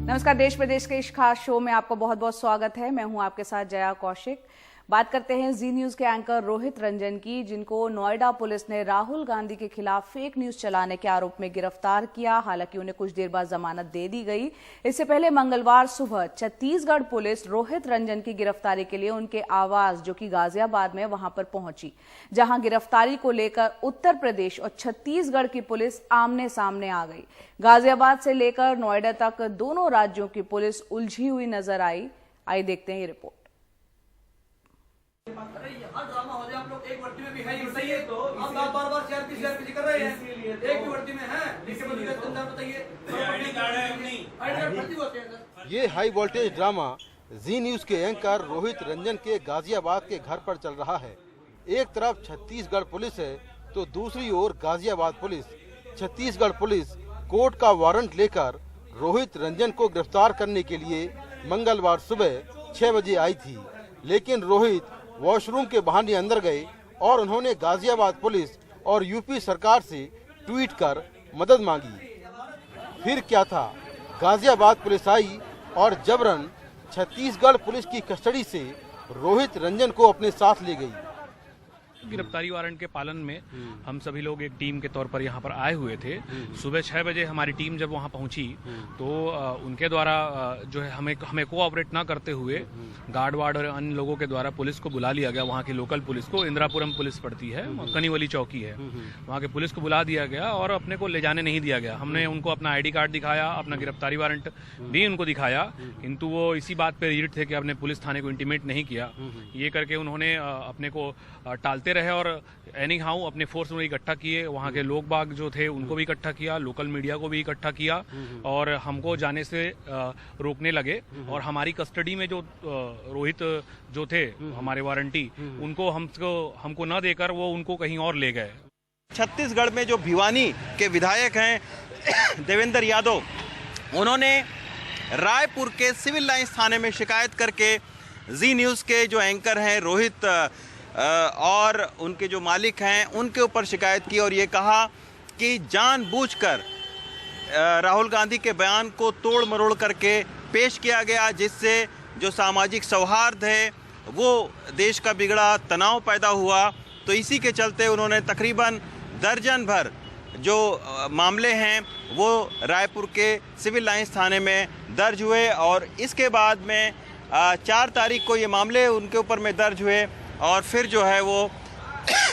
नमस्कार, देश प्रदेश के इस खास शो में आपका बहुत बहुत स्वागत है। मैं हूं आपके साथ जया कौशिक। बात करते हैं जी न्यूज के एंकर रोहित रंजन की, जिनको नोएडा पुलिस ने राहुल गांधी के खिलाफ फेक न्यूज चलाने के आरोप में गिरफ्तार किया। हालांकि उन्हें कुछ देर बाद जमानत दे दी गई। इससे पहले मंगलवार सुबह छत्तीसगढ़ पुलिस रोहित रंजन की गिरफ्तारी के लिए उनके आवास, जो कि गाजियाबाद में, वहां पर पहुंची, जहां गिरफ्तारी को लेकर उत्तर प्रदेश और छत्तीसगढ़ की पुलिस आमने सामने आ गई। गाजियाबाद से लेकर नोएडा तक दोनों राज्यों की पुलिस उलझी हुई नजर आई। आइए देखते हैं ये रिपोर्ट। अरे यहाँ ड्रामा हो जाए, आप लोग एक वर्दी में भी है, सही है तो अब आप बार-बार सीआरपी कर रहे हैं, एक भी वर्दी में है, इसके बदले में बताइए आईडी कार्ड है अपनी, आईडी कार्ड फर्जी होते हैं सर। ये हाई वोल्टेज ड्रामा जी न्यूज के एंकर रोहित रंजन के गाजियाबाद के घर पर चल रहा है। एक तरफ छत्तीसगढ़ पुलिस है तो दूसरी ओर Ghaziabad police. Chhattisgarh police court का वारंट लेकर रोहित रंजन को गिरफ्तार करने के लिए मंगलवार सुबह 6 बजे आई थी, लेकिन रोहित वॉशरूम के बहाने अंदर गए और उन्होंने गाजियाबाद पुलिस और यूपी सरकार से ट्वीट कर मदद मांगी। फिर क्या था, गाजियाबाद पुलिस आई और जबरन छत्तीसगढ़ पुलिस की कस्टडी से रोहित रंजन को अपने साथ ले गई। गिरफ्तारी वारंट के पालन में हम सभी लोग एक टीम के तौर पर यहाँ पर आए हुए थे। सुबह 6 बजे हमारी टीम जब वहाँ पहुँची तो उनके द्वारा जो है हमें कोऑपरेट ना करते हुए गार्ड वार्ड और अन्य लोगों के द्वारा पुलिस को बुला लिया गया। वहाँ की लोकल पुलिस को, इंदिरापुरम पुलिस पड़ती है, कनीवली चौकी है, वहाँ के पुलिस को बुला दिया गया और अपने को ले जाने नहीं दिया गया। हमने उनको अपना आईडी कार्ड दिखाया, अपना गिरफ्तारी वारंट भी उनको दिखाया, किंतु वो इसी बात पर रीड थे कि आपने पुलिस थाने को इंटीमेट नहीं किया। ये करके उन्होंने अपने को टालते रहे और एनी हाउ अपने फोर्स में इकट्ठा किए। वहाँ के लोग बाग जो थे उनको भी इकट्ठा किया, लोकल मीडिया को भी इकट्ठा किया और हमको जाने से रोकने लगे। और हमारी कस्टडी में जो रोहित जो थे हमारे वारंटी, उनको हमको न देकर वो उनको कहीं और ले गए। छत्तीसगढ़ में जो भिवानी के विधायक हैं देवेंद्र यादव, उन्होंने रायपुर के सिविल लाइंस थाने में शिकायत करके जी न्यूज के जो एंकर हैं रोहित और उनके जो मालिक हैं उनके ऊपर शिकायत की और ये कहा कि जानबूझकर राहुल गांधी के बयान को तोड़ मरोड़ करके पेश किया गया, जिससे जो सामाजिक सौहार्द है वो देश का बिगड़ा, तनाव पैदा हुआ। तो इसी के चलते उन्होंने तकरीबन दर्जन भर जो मामले हैं वो रायपुर के सिविल लाइंस थाने में दर्ज हुए और इसके बाद में 4 तारीख को ये मामले उनके ऊपर में दर्ज हुए और फिर जो है वो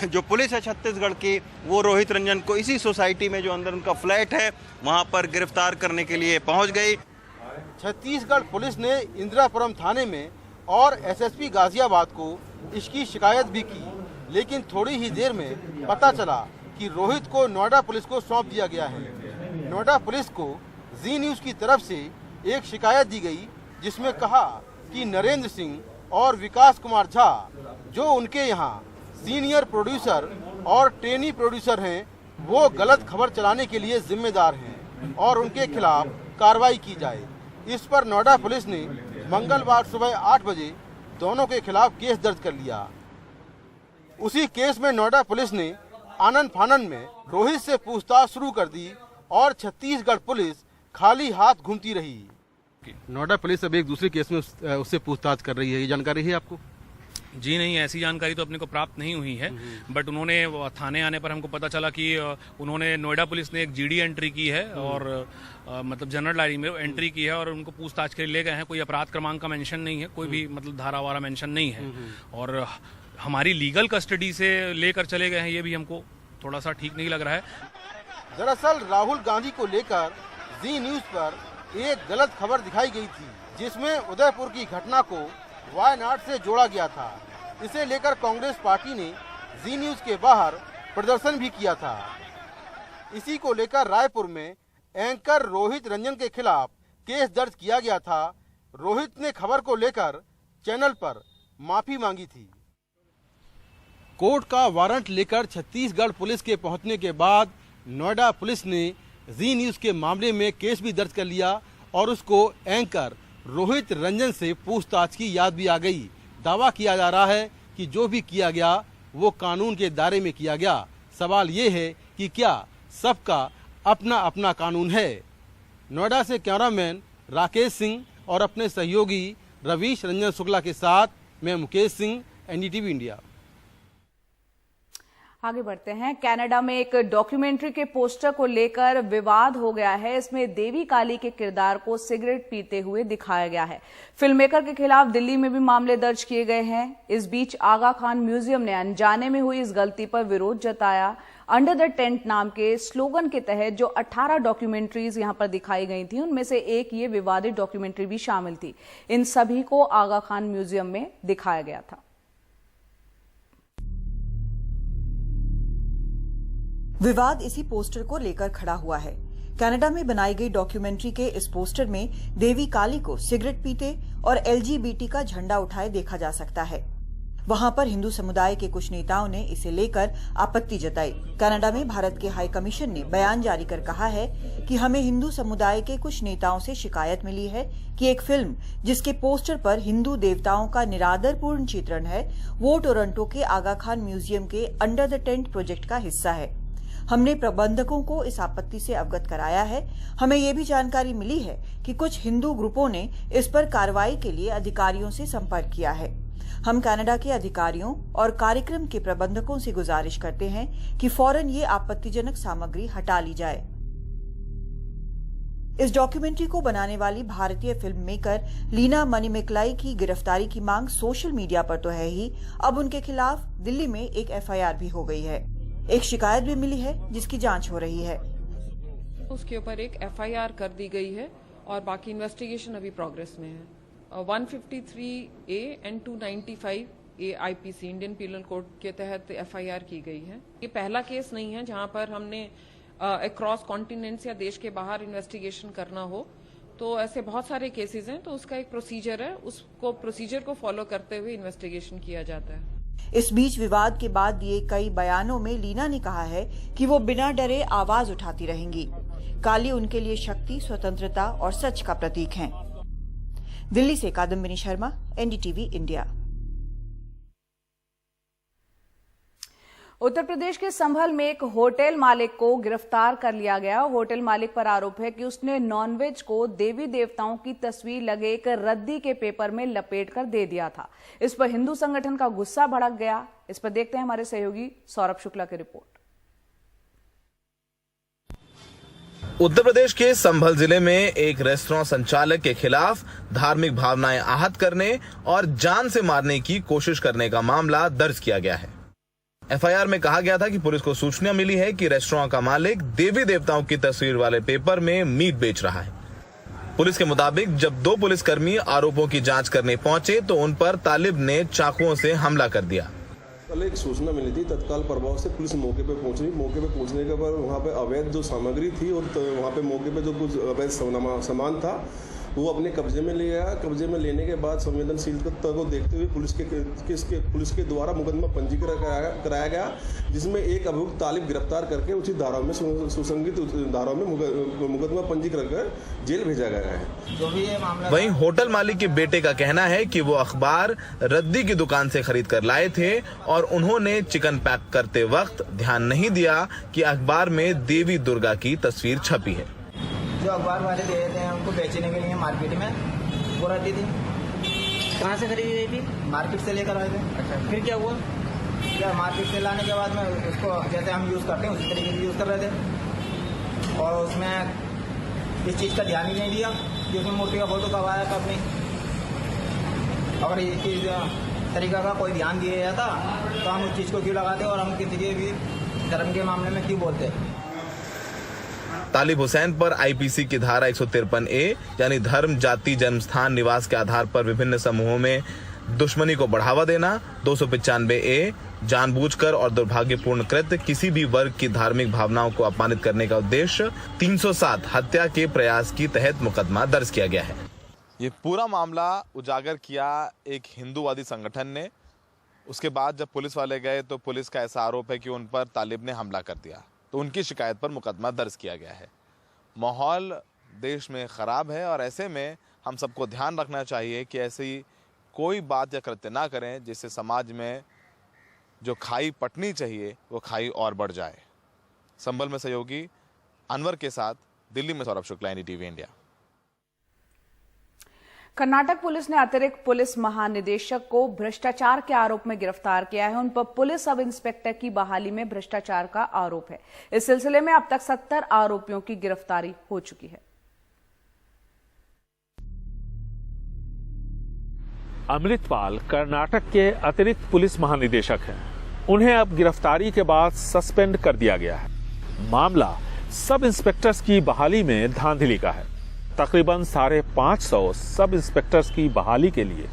जो पुलिस है छत्तीसगढ़ की, वो रोहित रंजन को इसी सोसाइटी में जो अंदर उनका फ्लैट है वहां पर गिरफ्तार करने के लिए पहुंच गई। छत्तीसगढ़ पुलिस ने इंदिरापुरम थाने में और एसएसपी गाजियाबाद को इसकी शिकायत भी की, लेकिन थोड़ी ही देर में पता चला कि रोहित को नोएडा पुलिस को सौंप दिया गया है। नोएडा पुलिस को जी न्यूज की तरफ से एक शिकायत दी गई, जिसमें कहा कि नरेंद्र सिंह और विकास कुमार झा, जो उनके यहाँ सीनियर प्रोड्यूसर और ट्रेनी प्रोड्यूसर हैं, वो गलत खबर चलाने के लिए जिम्मेदार हैं और उनके खिलाफ कार्रवाई की जाए। इस पर नोएडा पुलिस ने मंगलवार सुबह 8 बजे दोनों के खिलाफ केस दर्ज कर लिया। उसी केस में नोएडा पुलिस ने आनन फानन में रोहित से पूछताछ शुरू कर दी और छत्तीसगढ़ पुलिस खाली हाथ घूमती रही। नोएडा पुलिस अब एक दूसरे केस में उससे पूछताछ कर रही है, ये जानकारी है आपको? जी नहीं, ऐसी जानकारी तो अपने को प्राप्त नहीं हुई है, बट उन्होंने थाने आने पर हमको पता चला कि उन्होंने नोएडा पुलिस ने एक जीडी एंट्री की है और मतलब जनरल डायरी में एंट्री की है और उनको पूछताछ के लिए ले गए हैं। कोई अपराध क्रमांक का मेंशन नहीं है, कोई भी मतलब धारा वारा मेंशन नहीं है और हमारी लीगल कस्टडी से लेकर चले गए हैं, ये भी हमको थोड़ा सा ठीक नहीं लग रहा है। दरअसल राहुल गांधी को लेकर जी न्यूज पर एक गलत खबर दिखाई गई थी, जिसमें उदयपुर की घटना को वायनाड से जोड़ा गया था। इसे लेकर कांग्रेस पार्टी ने जी न्यूज के बाहर प्रदर्शन भी किया था। इसी को लेकर रायपुर में एंकर रोहित रंजन के खिलाफ केस दर्ज किया गया था। रोहित ने खबर को लेकर चैनल पर माफी मांगी थी। कोर्ट का वारंट लेकर छत्तीसगढ़ पुलिस के पहुंचने के बाद नोएडा पुलिस ने जी न्यूज के मामले में केस भी दर्ज कर लिया और उसको एंकर रोहित रंजन से पूछताछ की याद भी आ गई। दावा किया जा रहा है कि जो भी किया गया वो कानून के दायरे में किया गया। सवाल ये है कि क्या सबका अपना अपना कानून है? नोएडा से कैमरामैन राकेश सिंह और अपने सहयोगी रवीश रंजन शुक्ला के साथ मैं मुकेश सिंह, एनडीटीवी इंडिया। आगे बढ़ते हैं। कनाडा में एक डॉक्यूमेंट्री के पोस्टर को लेकर विवाद हो गया है। इसमें देवी काली के किरदार को सिगरेट पीते हुए दिखाया गया है। फिल्म मेकर के खिलाफ दिल्ली में भी मामले दर्ज किए गए हैं। इस बीच आगा खान म्यूजियम ने अनजाने में हुई इस गलती पर विरोध जताया। अंडर द टेंट नाम के स्लोगन के तहत जो 18 डॉक्यूमेंट्रीज यहां पर दिखाई गई थी, उनमें से एक ये विवादित डॉक्यूमेंट्री भी शामिल थी। इन सभी को आगा खान म्यूजियम में दिखाया गया था। विवाद इसी पोस्टर को लेकर खड़ा हुआ है। कनाडा में बनाई गई डॉक्यूमेंट्री के इस पोस्टर में देवी काली को सिगरेट पीते और एलजीबीटी का झंडा उठाए देखा जा सकता है। वहां पर हिंदू समुदाय के कुछ नेताओं ने इसे लेकर आपत्ति जताई। कनाडा में भारत के हाई कमीशन ने बयान जारी कर कहा है कि हमें हिंदू समुदाय के कुछ नेताओं से शिकायत मिली है कि एक फिल्म जिसके पोस्टर पर हिंदू देवताओं का निरादरपूर्ण चित्रण है, वो टोरंटो के आगा खान म्यूजियम के अंडर द टेंट प्रोजेक्ट का हिस्सा है। हमने प्रबंधकों को इस आपत्ति से अवगत कराया है। हमें ये भी जानकारी मिली है कि कुछ हिंदू ग्रुपों ने इस पर कार्रवाई के लिए अधिकारियों से संपर्क किया है। हम कनाडा के अधिकारियों और कार्यक्रम के प्रबंधकों से गुजारिश करते हैं कि फौरन ये आपत्तिजनक सामग्री हटा ली जाए। इस डॉक्यूमेंट्री को बनाने वाली भारतीय फिल्म मेकर लीना मणिमिकलाई की गिरफ्तारी की मांग सोशल मीडिया पर तो है ही, अब उनके खिलाफ दिल्ली में एक एफआईआर भी हो गई है। एक शिकायत भी मिली है जिसकी जांच हो रही है। उसके ऊपर एक एफआईआर कर दी गई है और बाकी इन्वेस्टिगेशन अभी प्रोग्रेस में है। 153A and 295A IPC Indian penal code के तहत एफआईआर की गई है। ये पहला केस नहीं है जहां पर हमने अक्रॉस कॉन्टिनेंट्स या देश के बाहर इन्वेस्टिगेशन करना हो। तो ऐसे बहुत सारे केसेस हैं, तो उसका एक प्रोसीजर है, उसको प्रोसीजर को फॉलो करते हुए इन्वेस्टिगेशन किया जाता है। इस बीच विवाद के बाद दिए कई बयानों में लीना ने कहा है कि वो बिना डरे आवाज उठाती रहेंगी। काली उनके लिए शक्ति, स्वतंत्रता और सच का प्रतीक हैं। दिल्ली से कादम्बिनी शर्मा, एनडीटीवी इंडिया। उत्तर प्रदेश के संभल में एक होटल मालिक को गिरफ्तार कर लिया गया। होटल मालिक पर आरोप है कि उसने नॉनवेज को देवी देवताओं की तस्वीर लगे एक रद्दी के पेपर में लपेटकर दे दिया था। इस पर हिंदू संगठन का गुस्सा भड़क गया। इस पर देखते हैं हमारे सहयोगी सौरभ शुक्ला की रिपोर्ट। उत्तर प्रदेश के संभल जिले में एक रेस्टोरेंट संचालक के खिलाफ धार्मिक भावनाएं आहत करने और जान से मारने की कोशिश करने का मामला दर्ज किया गया है। एफआईआर में कहा गया था कि पुलिस को सूचना मिली है कि रेस्टोरेंट का मालिक देवी देवताओं की तस्वीर वाले पेपर में मीट बेच रहा है। पुलिस के मुताबिक जब 2 पुलिसकर्मी आरोपों की जांच करने पहुंचे तो उन पर तालिब ने चाकुओं से हमला कर दिया। कल एक सूचना मिली थी, तत्काल प्रभाव से पुलिस मौके पे पहुंची। मौके पे पहुंचने के बाद वहाँ पे अवैध जो सामग्री थी और वहाँ पे मौके पे जो कुछ अवैध सामान था वो अपने कब्जे में ले आया। कब्जे में लेने के बाद संवेदनशीलता को देखते हुए पुलिस के द्वारा मुकदमा पंजीकृत कराया गया, जिसमें एक अभियुक्त तालिब गिरफ्तार करके उचित धाराओं में सुसंगत धाराओं में मुकदमा पंजीकृत कर जेल भेजा गया है। जो भी ये मामला, वहीं होटल मालिक के बेटे का कहना है कि वो अखबार रद्दी की दुकान से खरीद कर लाए थे और उन्होंने चिकन पैक करते वक्त ध्यान नहीं दिया कि अखबार में देवी दुर्गा की तस्वीर छपी है। जो अखबार वाले दे देते हैं उनको बेचने के लिए मार्केट में वो रहती थी। कहाँ से खरीदी गई थी? मार्केट से लेकर आए थे। अच्छा, फिर क्या हुआ? क्या मार्केट से लाने के बाद में उसको जैसे हम यूज़ करते हैं उसी तरीके से यूज़ कर रहे थे और उसमें इस चीज़ का ध्यान ही नहीं दिया कि उसमें मूर्ति का फोटो कब आया कब नहीं। अगर इस चीज़ तरीका का कोई ध्यान दिया जाता तो हम उस चीज़ को क्यों लगाते और हम किसी के भी धर्म के मामले में क्यों बोलते। तालिब हुसैन पर आईपीसी की धारा 153A यानी धर्म, जाति, जन्मस्थान, निवास के आधार पर विभिन्न समूहों में दुश्मनी को बढ़ावा देना, 295A जानबूझकर और दुर्भाग्यपूर्ण कृत्य, किसी भी वर्ग की धार्मिक भावनाओं को अपमानित करने का उद्देश्य, 307 हत्या के प्रयास की तहत मुकदमा दर्ज किया गया है। ये पूरा मामला उजागर किया एक हिंदूवादी संगठन ने। उसके बाद जब पुलिस वाले गए तो पुलिस का ऐसा आरोप है कि उन पर तालिब ने हमला कर दिया, तो उनकी शिकायत पर मुकदमा दर्ज किया गया है। माहौल देश में ख़राब है और ऐसे में हम सबको ध्यान रखना चाहिए कि ऐसी कोई बात या कृत्य ना करें जिससे समाज में जो खाई पटनी चाहिए वो खाई और बढ़ जाए। संभल में सहयोगी अनवर के साथ दिल्ली में Saurabh Shukla, NDTV India. Karnataka police ने अतिरिक्त पुलिस महानिदेशक को भ्रष्टाचार के आरोप में गिरफ्तार किया है। उन पर पुलिस सब इंस्पेक्टर की बहाली में भ्रष्टाचार का आरोप है। इस सिलसिले में अब तक 70 आरोपियों की गिरफ्तारी हो चुकी है। अमृतपाल कर्नाटक के अतिरिक्त पुलिस महानिदेशक हैं। उन्हें अब गिरफ्तारी के बाद सस्पेंड कर दिया गया है। मामला सब इंस्पेक्टर्स की बहाली में धांधली का है। तकरीबन 550 सब इंस्पेक्टर्स की बहाली के लिए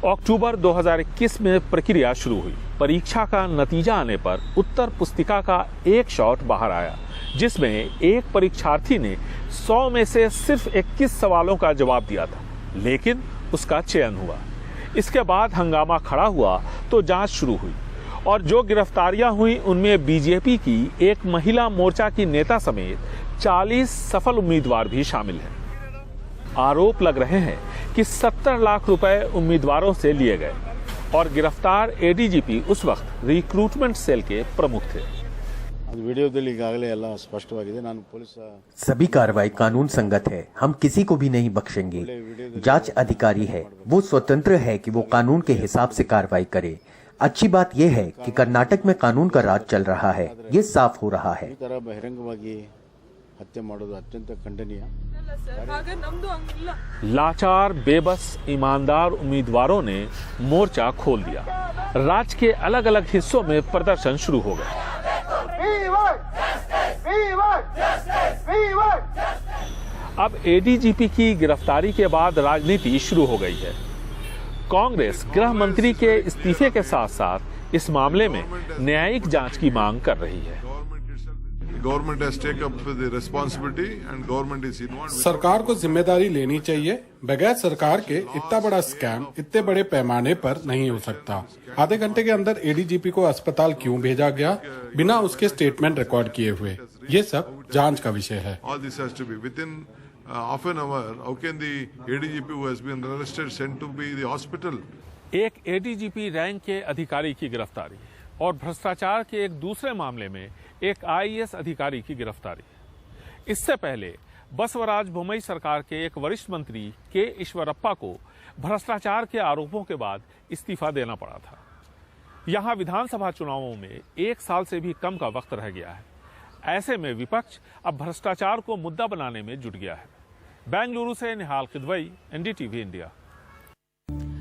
अक्टूबर 2021 में प्रक्रिया शुरू हुई। परीक्षा का नतीजा आने पर उत्तर पुस्तिका का एक शॉट बाहर आया, जिसमें एक परीक्षार्थी ने 100 में से सिर्फ 21 सवालों का जवाब दिया था, लेकिन उसका चयन हुआ। इसके बाद हंगामा खड़ा हुआ तो जांच शुरू हुई और जो गिरफ्तारियां हुई उनमें बीजेपी की एक महिला मोर्चा की नेता समेत 40 सफल उम्मीदवार भी शामिल हैं। आरोप लग रहे हैं कि 70 लाख रुपए उम्मीदवारों से लिए गए और गिरफ्तार एडीजीपी उस वक्त रिक्रूटमेंट सेल के प्रमुख थे। सभी कार्रवाई कानून संगत है। हम किसी को भी नहीं बख्शेंगे। जांच अधिकारी है, वो स्वतंत्र है कि वो कानून के हिसाब से कार्रवाई करे। अच्छी बात यह है कि कर्नाटक में कानून का राज चल रहा है, ये साफ हो रहा है। लाचार, बेबस, ईमानदार उम्मीदवारों ने मोर्चा खोल दिया। राज्य के अलग अलग हिस्सों में प्रदर्शन शुरू हो गए। अब एडीजीपी की गिरफ्तारी के बाद राजनीति शुरू हो गई है। कांग्रेस गृह मंत्री के इस्तीफे के साथ साथ इस मामले में न्यायिक जांच की मांग कर रही है। सरकार को जिम्मेदारी लेनी चाहिए। बगैर सरकार के इतना बड़ा स्कैम इतने बड़े पैमाने पर नहीं हो सकता। आधे घंटे के अंदर एडीजीपी को अस्पताल क्यों भेजा गया बिना उसके स्टेटमेंट रिकॉर्ड किए हुए, ये सब जांच का विषय है। एक एडीजीपी रैंक के अधिकारी की गिरफ्तारी और भ्रष्टाचार के एक दूसरे मामले में एक आईएएस अधिकारी की गिरफ्तारी। इससे पहले बसवराज बोम्मई सरकार के एक वरिष्ठ मंत्री के ईश्वरप्पा को भ्रष्टाचार के आरोपों के बाद इस्तीफा देना पड़ा था। यहां विधानसभा चुनावों में 1 साल से भी कम का वक्त रह गया है। ऐसे में विपक्ष अब भ्रष्टाचार को मुद्दा बनाने में जुट गया है। बेंगलुरु से निहाल किदवई, एनडीटीवी इंडिया।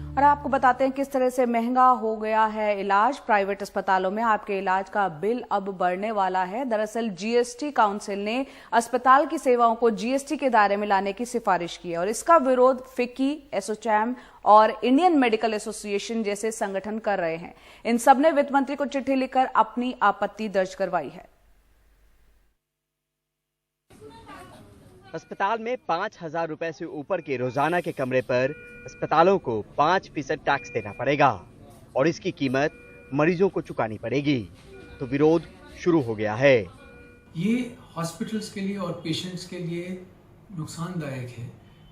और आपको बताते हैं किस तरह से महंगा हो गया है इलाज। प्राइवेट अस्पतालों में आपके इलाज का बिल अब बढ़ने वाला है। दरअसल जीएसटी काउंसिल ने अस्पताल की सेवाओं को जीएसटी के दायरे में लाने की सिफारिश की है और इसका विरोध फिक्की, एसोचैम और इंडियन मेडिकल एसोसिएशन जैसे संगठन कर रहे हैं। इन सब ने वित्त मंत्री को चिट्ठी लिखकर अपनी आपत्ति दर्ज करवाई है। अस्पताल में 5,000 रुपए से ऊपर के रोजाना के कमरे पर अस्पतालों को 5% टैक्स देना पड़ेगा और इसकी कीमत मरीजों को चुकानी पड़ेगी। तो विरोध शुरू हो गया है। ये हॉस्पिटल्स के लिए और पेशेंट्स के लिए नुकसानदायक है,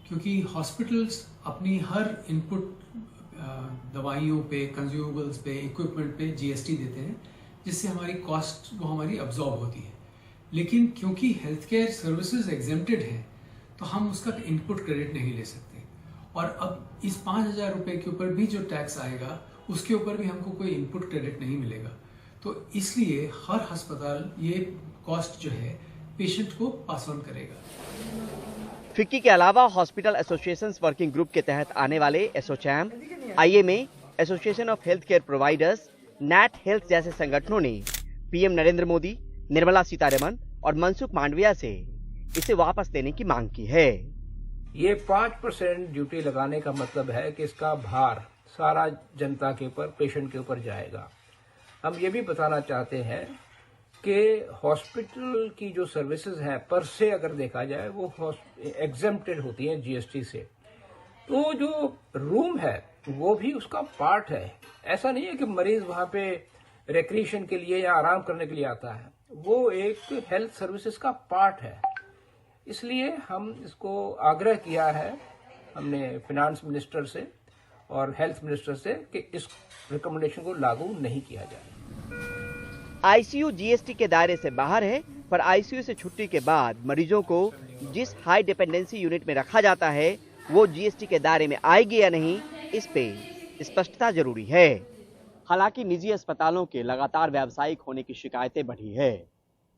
क्योंकि हॉस्पिटल्स अपनी हर इनपुट दवाइयों पे, कंज्यूमेबल्स पे, इक्विपमेंट पे जीएसटी देते हैं, जिससे हमारी कॉस्ट वो हमारी अब्जॉर्ब होती है। लेकिन क्योंकि हेल्थ केयर सर्विसेज एग्जेम्प्टेड है, तो हम उसका इनपुट क्रेडिट नहीं ले सकते। और अब इस 5,000 रुपए के ऊपर भी जो टैक्स आएगा, उसके ऊपर भी हमको कोई इनपुट क्रेडिट नहीं मिलेगा। तो इसलिए हर अस्पताल ये कॉस्ट जो है पेशेंट को पास ऑन करेगा। फिक्की के अलावा हॉस्पिटल एसोसिएशन वर्किंग ग्रुप के तहत आने वाले ASSOCHAM, IMA, association of health care providers, NATHEALTH जैसे संगठनों ने पीएम नरेंद्र मोदी, निर्मला सीतारमण और मनसुख मांडविया से इसे वापस लेने की मांग की है। ये 5% ड्यूटी लगाने का मतलब है कि इसका भार सारा जनता के ऊपर, पेशेंट के ऊपर जाएगा। हम ये भी बताना चाहते हैं कि हॉस्पिटल की जो सर्विसेज हैं पर से अगर देखा जाए वो एग्जेम्प्टेड होती हैं जीएसटी से। तो जो रूम है वो भी उसका पार्ट है। ऐसा नहीं है कि मरीज वहां पे रिक्रिएशन के लिए या आराम करने के लिए आता है, वो एक हेल्थ सर्विसेज का पार्ट है। इसलिए हम इसको आग्रह किया है हमने फाइनेंस मिनिस्टर से और हेल्थ मिनिस्टर से कि इस रिकमेंडेशन को लागू नहीं किया जाए। आईसीयू जीएसटी के दायरे से बाहर है, पर आईसीयू से छुट्टी के बाद मरीजों को जिस हाई डिपेंडेंसी यूनिट में रखा जाता है वो जीएसटी के दायरे में आएगी या नहीं, इस पे स्पष्टता जरूरी है। हालांकि निजी अस्पतालों के लगातार व्यावसायिक होने की शिकायतें बढ़ी है,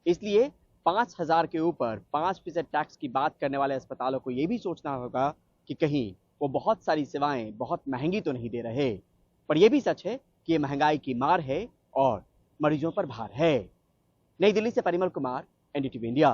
इसलिए 5,000 के ऊपर 5% टैक्स की बात करने वाले अस्पतालों को यह भी सोचना होगा कि कहीं वो बहुत सारी सेवाएं बहुत महंगी तो नहीं दे रहे। पर यह भी सच है कि ये महंगाई की मार है और मरीजों पर भार है। नई दिल्ली से परिमल कुमार, एनडीटीवी इंडिया।